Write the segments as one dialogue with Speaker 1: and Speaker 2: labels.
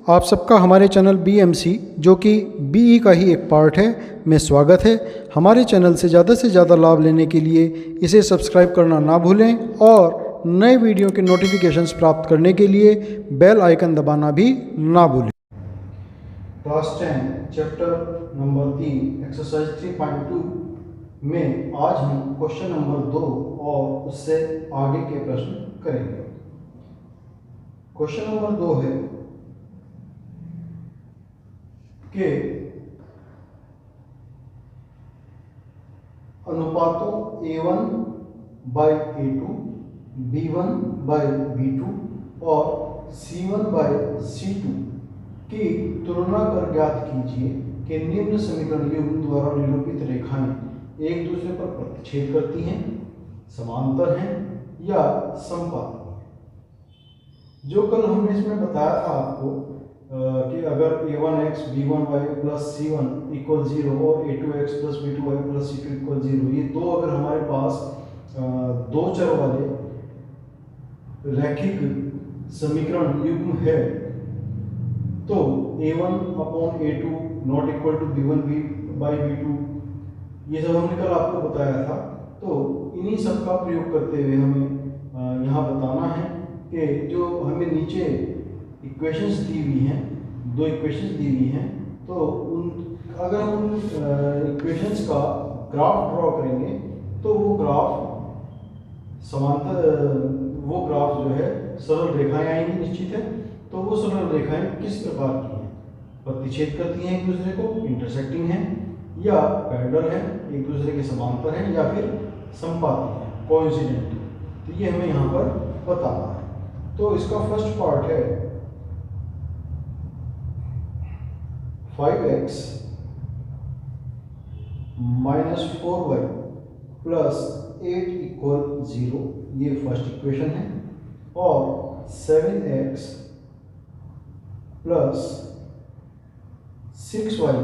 Speaker 1: आप सबका हमारे चैनल BMC जो कि BE का ही एक पार्ट है में स्वागत है। हमारे चैनल से ज़्यादा लाभ लेने के लिए इसे सब्सक्राइब करना ना भूलें और नए वीडियो के नोटिफिकेशंस प्राप्त करने के लिए बेल आइकन दबाना भी ना भूलें। क्लास 10 चैप्टर नंबर 3 एक्सरसाइज 3.2 में आज हम क्वेश्चन नंबर 2 और उससे आगे के प्रश्न करेंगे। क्वेश्चन नंबर 2 है कि अनुपातों A1 by A2, B1 by B2 और C1 by C2 की तुलना कर ज्ञात कीजिए कि निम्न समीकरण युग्म द्वारा निरूपित रेखाएं एक दूसरे पर प्रतिच्छेद करती हैं, समांतर हैं या समपाती हैं। जो कल हमने इसमें बताया था आपको कि अगर a1x b1y plus c1 equal 0 और a2x plus b2y plus c2 equal 0, ये दो अगर हमारे पास दो चर वाले रैखिक समीकरण युग्म है तो a1 upon a2 not equal to b1 by b2, ये सब हमने कल आपको बताया था। तो इन्हीं सब का प्रयोग करते हुए हमें यहाँ बताना है कि जो हमें नीचे इक्वेशंस दी हुई हैं, दो इक्वेशंस दी हुई हैं, तो अगर हम उन इक्वेशंस का ग्राफ ड्रॉ करेंगे तो वो ग्राफ समांतर, वो ग्राफ जो है सरल रेखाएं आएंगी निश्चित है। तो वो सरल रेखाएं किस प्रकार की हैं? प्रतिच्छेद करती हैं एक दूसरे को, इंटरसेक्टिंग हैं, या पैरेलल हैं, एक दूसरे के समांतर हैं, या फिर समपाती हैं, कोइंसिडेंट। तो ये हमें यहाँ पर बताना है। तो इसका फर्स्ट पार्ट है 5x minus 4y plus 8 equal 0, ये फर्स्ट इक्वेशन है, और 7x plus 6y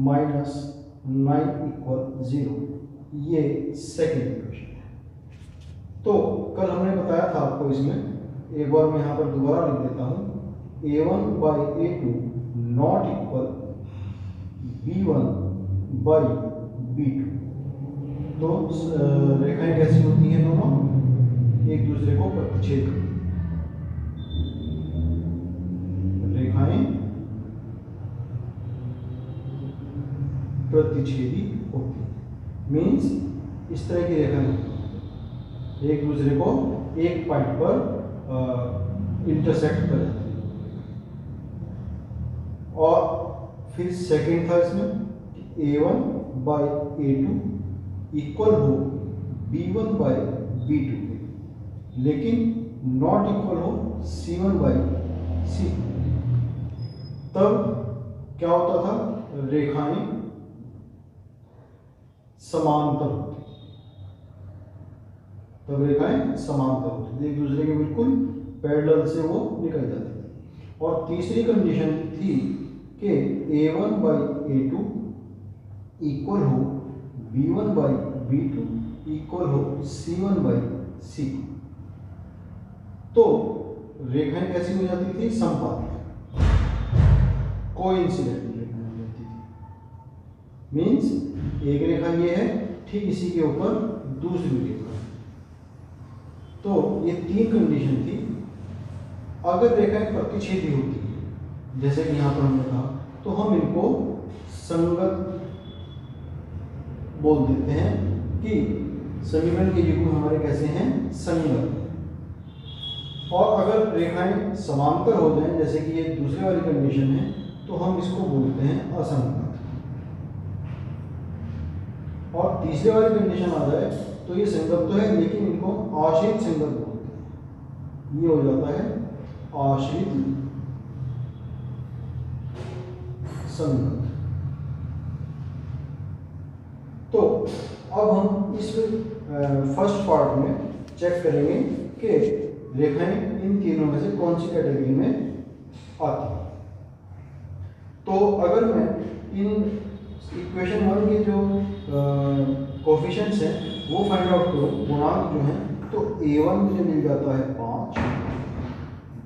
Speaker 1: minus 9 equal 0, ये सेकेंड इक्वेशन है। तो कल हमने बताया था आपको, इसमें एक बार मैं यहाँ पर दोबारा लिख देता हूँ, a1 by a2 not equal b1 by b2। तो रेखाएं कैसी होती हैं? दोनों एक दूसरे को प्रतिच्छेद करती हैं, रेखाएं प्रतिच्छेदी होती हैं। मीन्स इस तरह की रेखाएं एक दूसरे को एक पॉइंट पर इंटरसेक्ट कर जाती हैं। और फिर सेकेंड था इसमें a1 बाई a2 इक्वल हो b1 बाई b2, लेकिन नॉट इक्वल हो c1 बाई c2। तब क्या होता था? रेखाएं समांतर होती, तब रेखाएं समांतर होती, एक दूसरे के बिल्कुल पैरेलल से वो निकल जाती थी। और तीसरी कंडीशन थी कि a1 बाई a2 इक्वल हो b1 बाई b2 इक्वल हो c1 बाई c2। तो रेखाएं कैसी हो जाती थी? समपाती, कोइंसिडेंट रेखाएं हो जाती थी। मीन्स एक रेखा ये है, ठीक इसी के ऊपर दूसरी रेखा। तो ये तीन कंडीशन थी। अगर रेखाएं प्रतिच्छेदी होती है जैसे कि यहाँ पर हमने कहा, तो हम इनको संगत बोल देते हैं कि समीकरण के युग्म हमारे कैसे हैं? संगत। और अगर रेखाएं समांतर हो जाएं जैसे कि ये दूसरी वाली कंडीशन है, तो हम इसको बोलते हैं असंगत। और तीसरी वाली कंडीशन आ जाए तो ये संगत तो है, लेकिन इनको आश्रित संगत बोलते हैं। ये हो जाता है आश्रित संगत। तो अब हम इस फर्स्ट पार्ट में चेक करेंगे कि रेखाएं इन तीनों में से कौन सी कैटेगरी में आती है। तो अगर मैं इन इक्वेशन 1 के जो कोफिशिएंट्स हैं वो फाइंड आउट करूँ, गुणांक जो हैं, तो a1 मुझे मिल जाता है 5,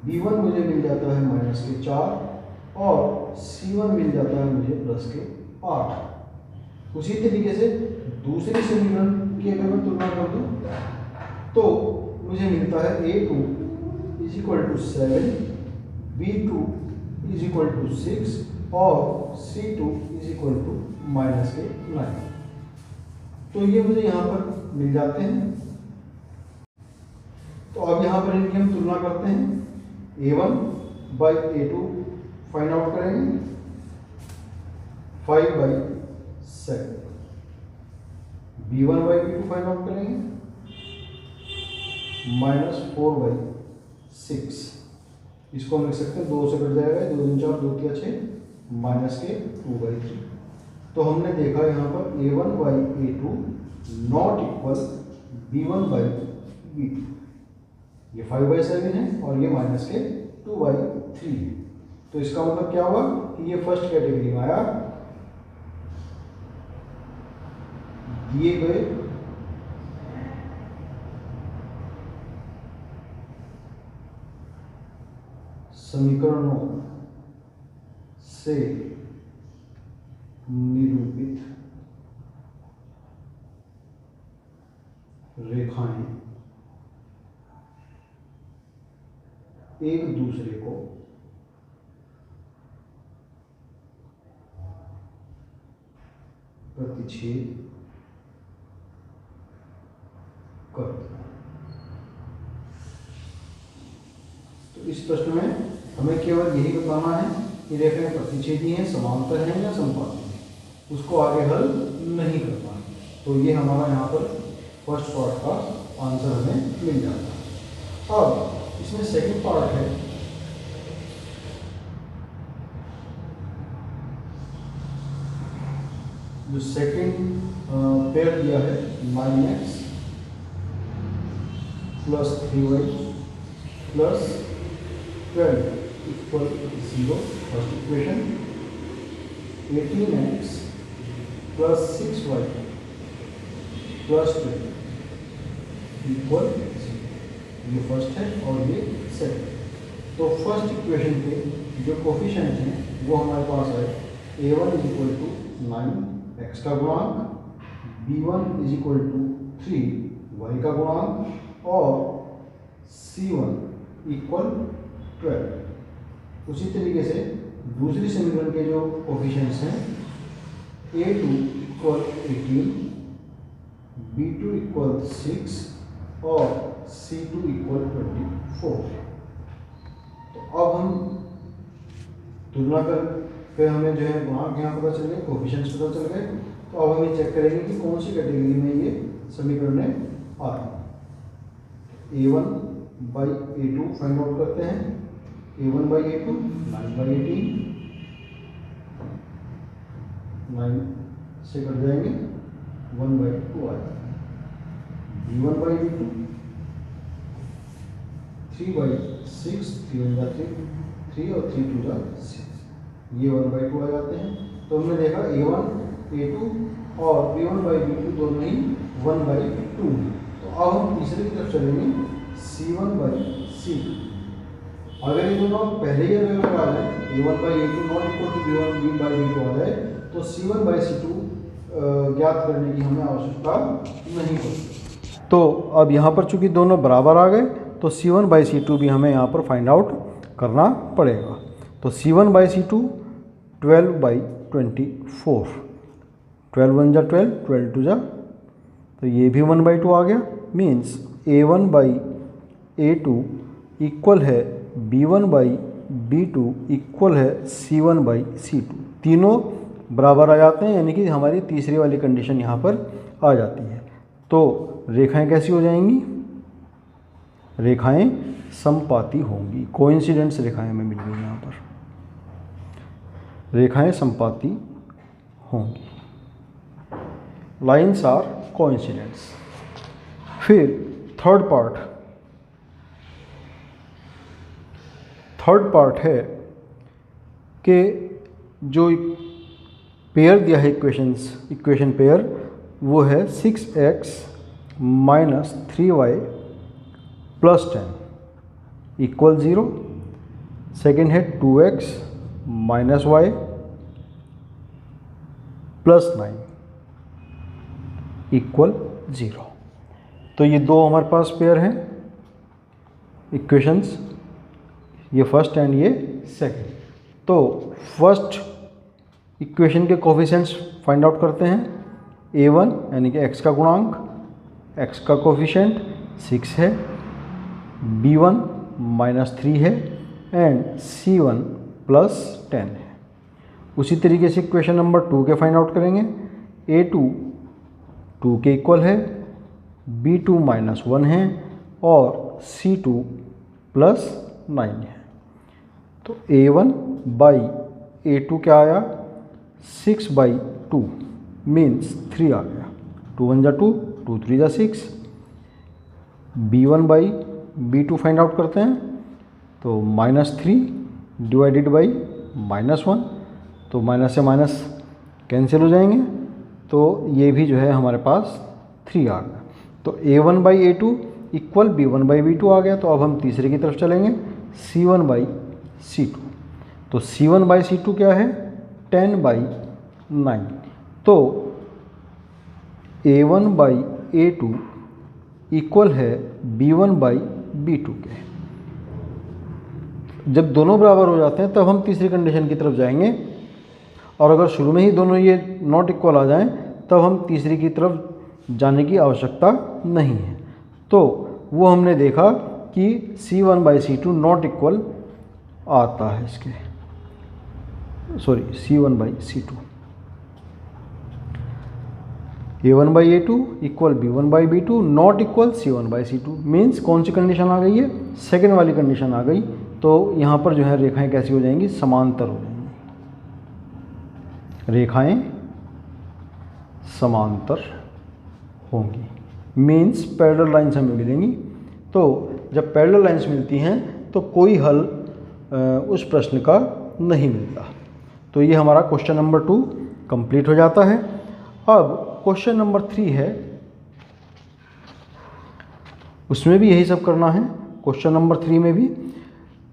Speaker 1: b1 मुझे मिल जाता है -3 4 और C1 मिल जाता है मुझे प्लस के 8। उसी तरीके से दूसरे समीकरण की अगर मैं तुलना कर दूं तो मुझे मिलता है A2 is equal to 7, B2 is equal to 6 और C2 is equal to minus के 9। तो ये मुझे यहाँ पर मिल जाते हैं। तो अब यहाँ पर इनकी हम तुलना करते हैं। A1 by A2 find out करेंगे, 5 by 7। B1 by B2 find out करेंगे, -4 बाई 6। इसको हम लिख सकते हैं 2 से कट जाएगा, 2 दूनी 4, 2 तिया 6, माइनस के 2 बाई 3। तो हमने देखा यहाँ पर A1 by A2 not equal B1 by B2। ये 5 बाई 7 है और ये माइनस के 2 बाई 3 है। तो इसका मतलब क्या हुआ कि ये फर्स्ट कैटेगरी में आया। दिए गए समीकरणों से निरूपित रेखाएं एक दूसरे को प्रतिच्छेद करती हैं। तो इस प्रश्न में हमें केवल यही बताना है कि रेखाएं प्रतिच्छेदी हैं, समांतर हैं या समपाती हैं। उसको आगे हल नहीं करना है। तो ये हमारा यहाँ पर फर्स्ट पार्ट का आंसर हमें मिल जाता है। अब इसमें सेकंड पार्ट है, जो सेकंड पेयर दिया है 9x plus 3y plus 12 equal 0 first equation, 18x plus 6y plus 12 equal, ये फर्स्ट है और ये सेकंड। तो फर्स्ट इक्वेशन के जो कोफिशिएंट हैं वो हमारे पास है A1 is equal to 9x का गुणांक, B1 is equal to 3y का गुणांक और C1 इक्वल 12। उसी तरीके से दूसरी समीकरण के जो कोफिशिएंट्स हैं A2 इक्वल 18, B2 इक्वल 6 और C2 इक्वल 24। तो अब हम तुलना करके हमें जो है गुणांक यहाँ पता चल गए, कोफिशिएंट्स पता चल गए। तो अब हम ये चेक करेंगे कि कौन सी कैटेगरी में ये समीकरण आते हैं। A1 by A2 find out करते हैं। A1 बाई A2 9 बाई 18, 9 से कट जाएंगे, 1 बाई 2 आ जाता है। B1 बाई B2 3 बाई 6, 3 1 जा 3 और 3 2 जा 6, ये 1 बाई 2 आ जाते हैं। तो हमने देखा A1 A2 और B1 बाई B2 दोनों ही 1 बाई 2। तो अब हम तीसरे की तरफ चलेंगे, C1 बाई C2। अगर ये दोनों पहले ही अगर आ जाए A1 by A2 not equal to B1 by B2 आ जाए तो C1 बाई C2 ज्ञात करने की हमें आवश्यकता नहीं पड़ती। तो अब यहाँ पर चूंकि दोनों बराबर आ गए तो C1 बाई C2 भी हमें यहाँ पर फाइंड आउट करना पड़ेगा। तो C1 बाई C2 12 बाई 24, 12 1 जा 12, 12 2 जा, तो ये भी 1 बाई 2 आ गया। Means A1 by A2 equal है B1 बाई B2 इक्वल है C1 बाई C2। तीनों बराबर आ जाते हैं, यानी कि हमारी तीसरी वाली कंडीशन यहाँ पर आ जाती है। तो रेखाएं कैसी हो जाएंगी? रेखाएं समपाती होंगी। कोइंसिडेंट्स रेखाएं हमें मिल गई यहाँ पर, रेखाएं समपाती होंगी। Lines are coincidents. फिर थर्ड पार्ट है कि जो पेयर दिया है इक्वेशन पेयर वो है 6x minus 3y plus 10 equal 0। Second है 2x minus Y plus 9 equal 0। तो ये दो हमारे पास पेयर हैं इक्वेशंस, ये फर्स्ट एंड ये सेकंड। तो फर्स्ट इक्वेशन के कोफिशिएंट्स फाइंड आउट करते हैं। a1 यानी कि x का गुणांक, x का कोफिशिएंट 6 है, b1 माइनस 3 है एंड c1 प्लस 10 है। उसी तरीके से इक्वेशन नंबर 2 के फाइंड आउट करेंगे। a2 2 के इक्वल है, b2 माइनस 1 है और c2 प्लस 9 है। तो a1 बाई a2 क्या आया, 6 बाई 2 मीन्स 3 आ गया। 2 1 जा 2, 2 3 जा 6। b1 by b2 find out करते हैं, तो -3 डिवाइडेड बाई -1, तो माइनस से माइनस कैंसिल हो जाएंगे, तो ये भी जो है हमारे पास 3 आ गया। तो a1 by a2 equal b1 by b2 आ गया। तो अब हम तीसरे की तरफ चलेंगे, c1 बाई c2। तो c1 बाई c2 क्या है, 10 बाई 9। तो a1 बाई a2 इक्वल है b1 बाई b2 के। जब दोनों बराबर हो जाते हैं तब हम तीसरी कंडीशन की तरफ जाएंगे, और अगर शुरू में ही दोनों ये नॉट इक्वल आ जाएं तब हम तीसरी की तरफ जाने की आवश्यकता नहीं है। तो वो हमने देखा कि c1 by c2 not equal आता है इसके, sorry c1 by c2। a1 by a2 equal b1 by b2 not equal c1 by c2। Means कौन सी कंडीशन आ गई है, सेकेंड वाली कंडीशन आ गई। तो यहाँ पर जो है रेखाएं कैसी हो जाएंगी, समांतर हो जाएंगी, रेखाएं समांतर होंगी, मीन्स पैरेलल लाइन्स हमें मिलेंगी। तो जब पैरेलल लाइन्स मिलती हैं तो कोई हल उस प्रश्न का नहीं मिलता। तो ये हमारा क्वेश्चन नंबर 2 कंप्लीट हो जाता है। अब क्वेश्चन नंबर 3 है, उसमें भी यही सब करना है। क्वेश्चन नंबर 3 में भी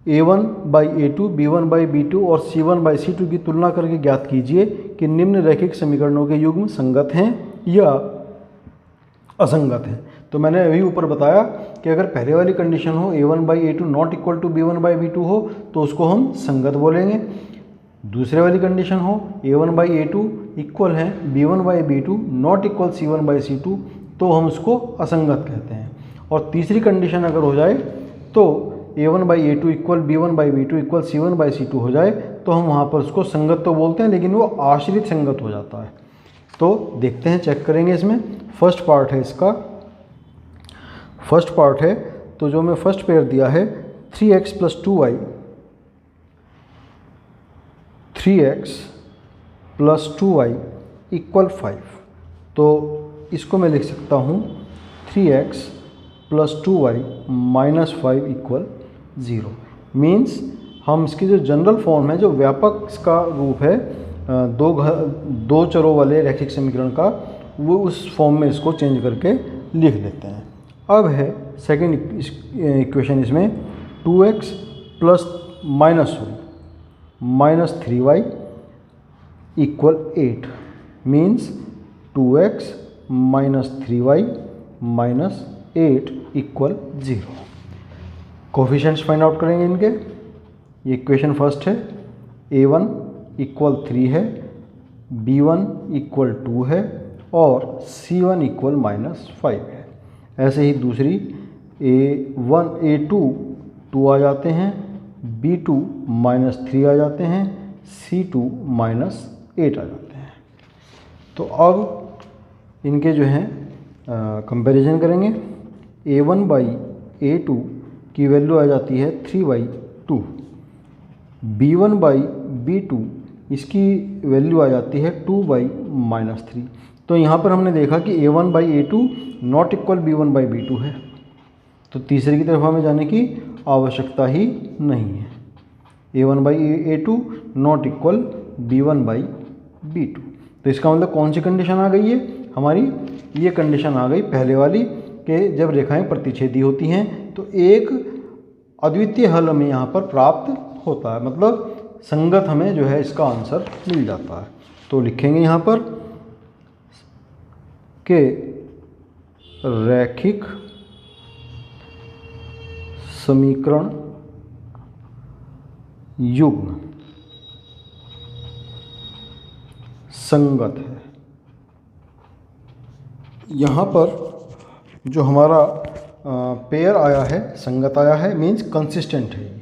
Speaker 1: a1 by a2, b1 by b2 और c1 बाई c2 की तुलना करके ज्ञात कीजिए कि निम्न रैखिक समीकरणों के युग्म संगत हैं या असंगत हैं। तो मैंने अभी ऊपर बताया कि अगर पहले वाली कंडीशन हो a1 by a2 not equal to b1 by b2 हो तो उसको हम संगत बोलेंगे। दूसरे वाली कंडीशन हो a1 बाई a2 इक्वल है b1 by b2 not equal c1 by c2 तो हम उसको असंगत कहते हैं। और तीसरी कंडीशन अगर हो जाए तो a1 by a2 equal b1 by b2 equal c1 by c2 हो जाए तो हम वहाँ पर उसको संगत तो बोलते हैं, लेकिन वो आश्रित संगत हो जाता है। तो देखते हैं, चेक करेंगे इसमें। फर्स्ट पार्ट है इसका, फर्स्ट पार्ट है तो जो मैं फर्स्ट पेयर दिया है 3x plus 2y, 3x plus 2y equal 5। तो इसको मैं लिख सकता हूँ 3x plus 2y minus 5 equal 0। Means हम इसकी जो जनरल फॉर्म है, जो व्यापक इसका रूप है दो चरों वाले रैखिक समीकरण का, वो उस फॉर्म में इसको चेंज करके लिख लेते हैं। अब है सेकेंड इक्वेशन, इसमें 2x plus minus 3y equal 8। Means 2x minus 3y minus 8 equal 0। Coefficients find out करेंगे इनके। ये इक्वेशन फर्स्ट है, a1 इक्वल 3 है, b1 इक्वल 2 है और c1 इक्वल माइनस 5 है। ऐसे ही दूसरी a2 2 आ जाते हैं, b2 माइनस 3 आ जाते हैं, c2 माइनस 8 आ जाते हैं। तो अब इनके जो हैं कंपैरिजन करेंगे। a1 बाई a2 की वैल्यू आ जाती है 3/2, b1 बाई b2 इसकी वैल्यू आ जाती है 2/-3। तो यहाँ पर हमने देखा कि a1 by a2 not equal b1 by b2 है, तो तीसरे की तरफ हमें जाने की आवश्यकता ही नहीं है। a1 by a2 not equal b1 by b2। तो इसका मतलब कौन सी कंडीशन आ गई है हमारी, ये कंडीशन आ गई पहले वाली कि जब रेखाएं प्रतिच्छेदी होती हैं तो एक अद्वितीय हल हमें यहाँ पर प्राप्त होता है, मतलब संगत हमें जो है इसका आंसर मिल जाता है। तो लिखेंगे यहाँ पर कि रैखिक समीकरण युग्म संगत है। यहाँ पर जो हमारा पेयर आया है, संगत आया है, मीन्स कंसिस्टेंट है।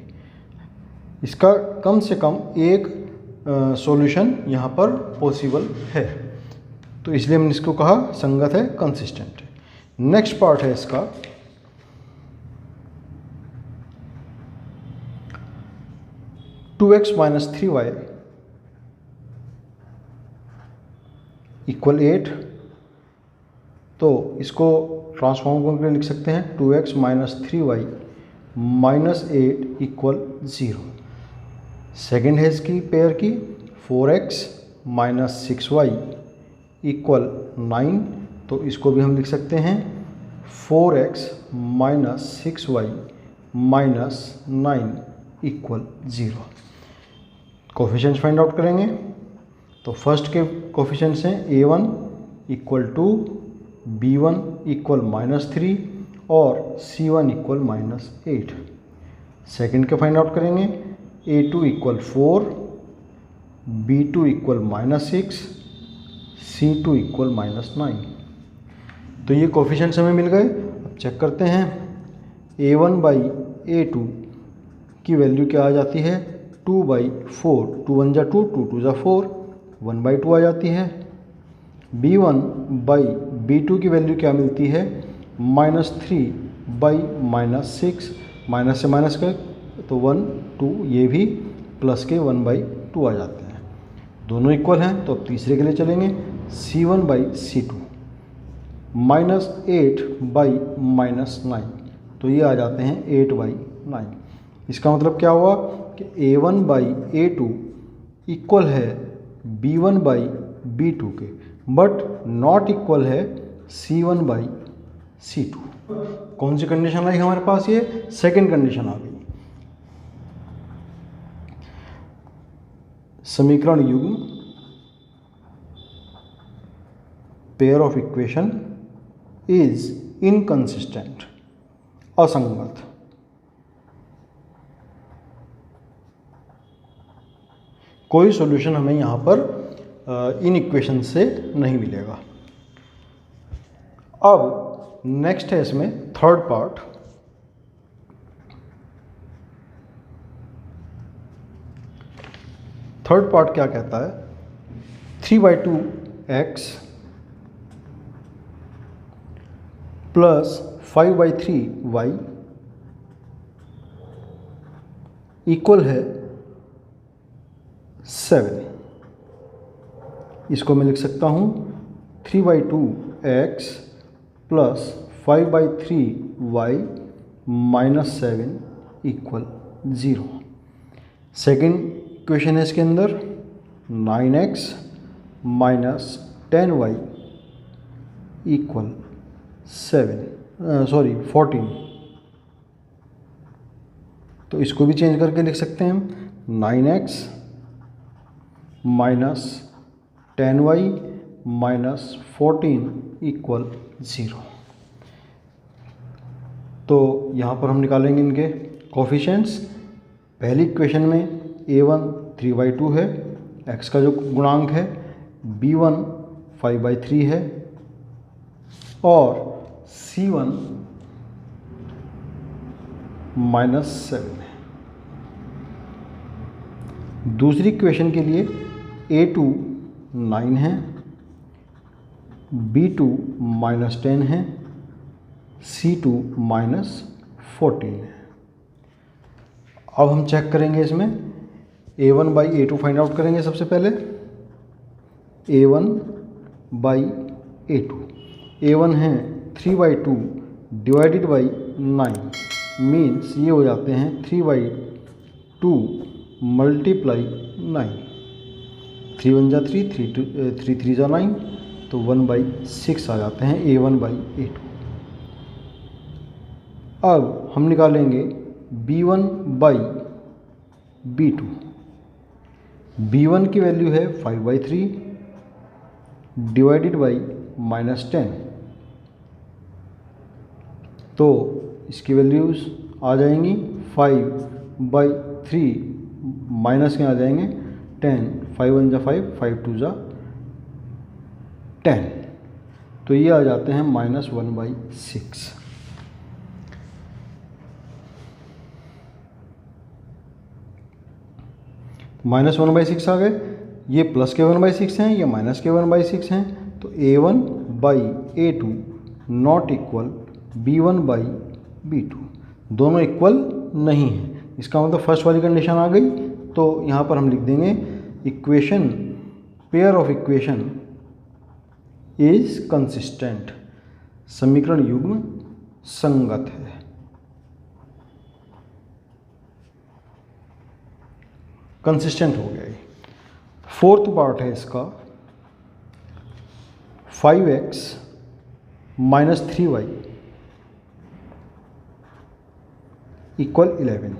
Speaker 1: इसका कम से कम एक सॉल्यूशन यहाँ पर पॉसिबल है, तो इसलिए हमने इसको कहा संगत है, कंसिस्टेंट है। नेक्स्ट पार्ट है इसका, to x minus 3y equal 8। तो इसको ट्रांसफॉर्म करके लिख सकते हैं 2x minus 3y minus 8 equal 0। Second है इसकी पेयर की 4x माइनस 6y इक्वल 9। तो इसको भी हम लिख सकते हैं 4x minus 6y minus 9 equal 0। Coefficients find out करेंगे। तो फर्स्ट के कोफिशिएंट्स हैं a1 equal to b1 equal -3 और c1 इक्वल -8। सेकेंड के फाइंड आउट करेंगे a2 equal 4, b2 equal -6, c2 equal -9। तो ये कोफिशिएंट्स हमें मिल गए। अब चेक करते हैं a1 बाई a2 की वैल्यू क्या आ जाती है, 2/4। 2 1 जा 2, 2 2 जा 4, 1/2 आ जाती है। b1 बाई b2 की वैल्यू क्या मिलती है, -3 बाई -6, माइनस से माइनस का तो 1 2, ये भी प्लस के 1/2 आ जाते हैं। दोनों इक्वल हैं। तो अब तीसरे के लिए चलेंगे c1 बाई c2 -8 बाई -9, तो ये आ जाते हैं 8/9। इसका मतलब क्या हुआ कि a1 बाई a2 इक्वल है b1 बाई b2 के, बट नॉट इक्वल है c1 बाई c2। कौन सी कंडीशन आई हमारे पास, ये सेकंड कंडीशन आ गई। समीकरण युग्म pair of equation is inconsistent, असंगत। कोई सॉल्यूशन हमें यहाँ पर इन इक्वेशन से नहीं मिलेगा। अब नेक्स्ट है इसमें थर्ड पार्ट। थर्ड पार्ट क्या कहता है, 3/2x प्लस 5/3y इक्वल है 7। इसको मैं लिख सकता हूँ 3/2x plus 5/3y minus 7 equal 0। Second equation है इसके अंदर 9x माइनस 10y इक्वल 14। तो इसको भी चेंज करके लिख सकते हैं हम 9x minus 10y minus 14 equal 0। तो यहाँ पर हम निकालेंगे इनके कोफिशिएंट्स। पहली इक्वेशन में a1 3/2 है, x का जो गुणांक है, b1 5/3 है और c1 -7 है। दूसरी इक्वेशन के लिए a2 9 है, b2 -10 है, c2 -14 है। अब हम चेक करेंगे इसमें a1 by a2 find out करेंगे। सबसे पहले a1 बाई a2, a1 है 3/2 डिवाइडेड बाई 9, मीन्स ये हो जाते हैं 3/2 मल्टीप्लाई 9। 3 1 जा 3, 3 3 जा 9, तो 1/6 आ जाते हैं a1 बाई a2। अब हम निकालेंगे b1 बाई B2। B1 की वैल्यू है 5/3 डिवाइडेड बाई -10, तो इसकी वैल्यूज़ आ जाएंगी 5/3 माइनस के आ जाएंगे 10, 5 1 जा 5, 5 2 जा 10, तो ये आ जाते हैं -1/6। -1/6 आ गए, ये प्लस के 1/6 हैं, ये माइनस के 1/6 हैं, तो A1/A2 नॉट इक्वल B1/B2, दोनों इक्वल नहीं है। इसका मतलब फर्स्ट वाली कंडीशन आ गई, तो यहाँ पर हम लिख देंगे equation, pair of equation is consistent, समीकरण युग्म संगत है। कंसिस्टेंट हो गया ये। फोर्थ पार्ट है इसका 5x माइनस 3y इक्वल 11,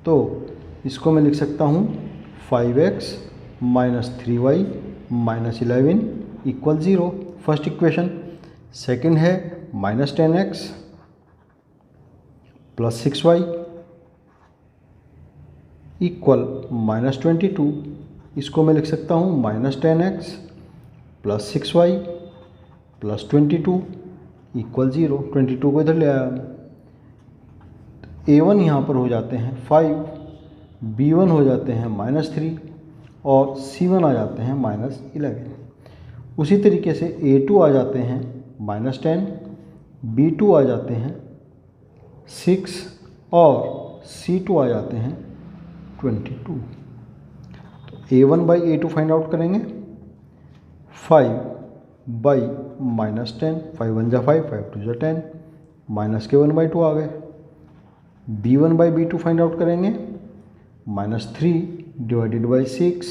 Speaker 1: तो इसको मैं लिख सकता हूँ 5x minus 3y minus 11 equal 0, first equation. Second है -10x प्लस 6y इक्वल -22, इसको मैं लिख सकता हूँ -10x plus 6y plus 22 equal 0, 22 को इधर ले आया। A1 यहाँ पर हो जाते हैं 5, B1 हो जाते हैं -3 और C1 आ जाते हैं -11। उसी तरीके से A2 आ जाते हैं -10, B2 आ जाते हैं 6 और C2 आ जाते हैं 22। तो A1/A2 फाइंड आउट करेंगे, 5/-10, 5 1 जा 5, 5 2 जा 10, माइनस के 1/2 आ गए। B1/B2 फाइंड आउट करेंगे, -3 डिवाइडेड बाई 6,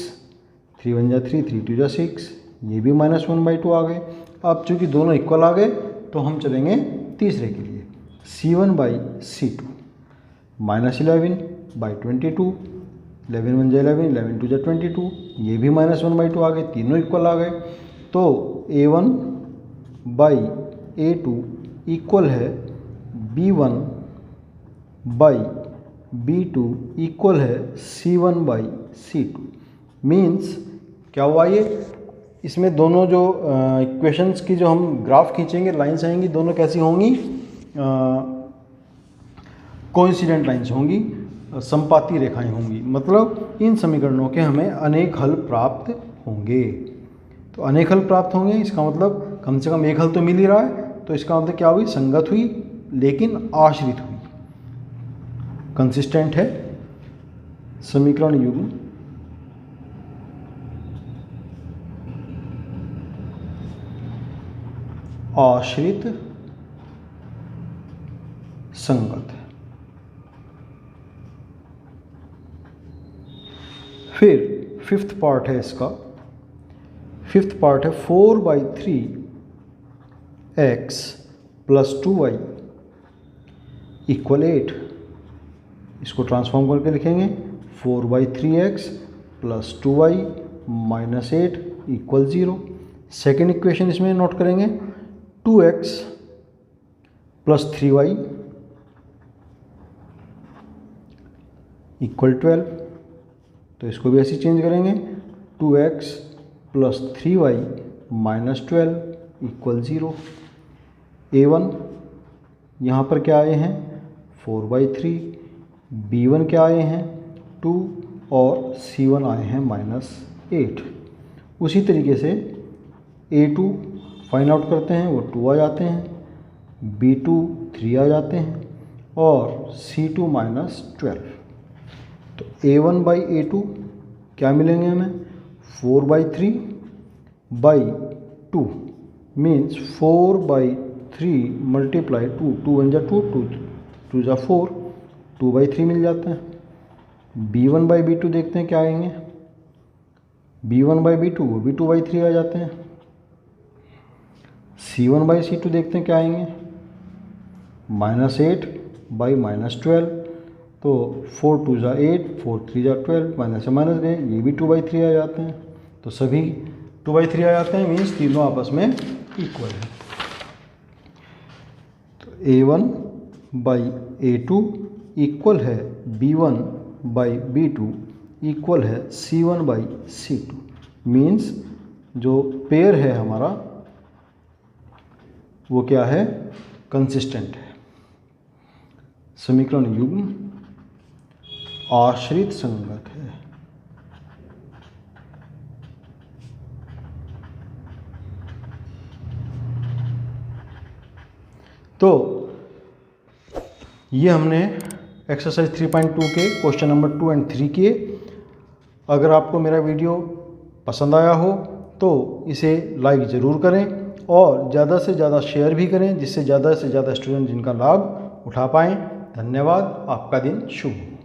Speaker 1: 3 1 जा 3, 3 2 जा 6, ये भी -1/2 आ गए। अब चूँकि दोनों इक्वल आ गए तो हम चलेंगे तीसरे के लिए, C1/C2 -11/22, 11 1 जा 11, 11 2 जा 22, ये भी -1/2 आ गए, तीनों इक्वल आ गए। तो A1/A2 इक्वल है B1/B2 इक्वल है C1/C2। मीन्स क्या हुआ ये, इसमें दोनों जो इक्वेशंस की जो हम ग्राफ खींचेंगे, लाइन्स आएंगी, दोनों कैसी होंगी, कोइंसिडेंट लाइन्स होंगी, संपाती रेखाएं होंगी। मतलब इन समीकरणों के हमें अनेक हल प्राप्त होंगे। तो अनेक हल प्राप्त होंगे, इसका मतलब कम से कम एक हल तो मिल ही रहा है, तो इसका मतलब क्या हुई, संगत हुई लेकिन आश्रित हुई, कंसिस्टेंट है समीकरण युग्म आश्रित संगत। फिर फिफ्थ पार्ट है इसका, फिफ्थ पार्ट है 4/3x प्लस 2y इक्वल 8। इसको ट्रांसफॉर्म करके लिखेंगे 4/3x plus 2y minus 8 equal 0। Second equation इसमें नोट करेंगे 2x प्लस 3y इक्वल 12, तो इसको भी ऐसे चेंज करेंगे 2x plus 3y minus 12 equal 0। A1 यहाँ पर क्या आए हैं 4/3, B1 क्या आए हैं 2 और C1 आए हैं -8। उसी तरीके से A2 फाइंड आउट करते हैं, वो 2 आ जाते हैं, B2 3 आ जाते हैं और C2 -12। तो A1/A2 क्या मिलेंगे हमें 4/3/2 मीन्स 4/3 मल्टीप्लाई 2, 2 1 जा 2, 2 जा 4, 2/3 मिल जाता है। B1/B2 देखते हैं क्या आएंगे, B1/B2 वो भी 2/3 आ जाते हैं। C1/C2 देखते हैं क्या आएंगे, -8/-12, तो
Speaker 2: तो 4 2 जा 8, 4 3 जा 12, माइनस से माइनस गए, ये भी 2/3 आ जाते हैं। तो सभी 2/3 आ जाते हैं, मीन्स तीनों आपस में इक्वल है। तो A1/A2 इक्वल है B1/B2 इक्वल है C1/C2, मीन्स जो पेयर है हमारा वो क्या है, कंसिस्टेंट है। समीकरण युग्म आश्रित संगत है। तो ये हमने एक्सरसाइज 3.2 के क्वेश्चन नंबर 2 और 3 किए। अगर आपको मेरा वीडियो पसंद आया हो तो इसे लाइक ज़रूर करें और ज़्यादा से ज़्यादा शेयर भी करें, जिससे ज़्यादा से ज़्यादा स्टूडेंट जिनका लाभ उठा पाएँ। धन्यवाद। आपका दिन शुभ हो।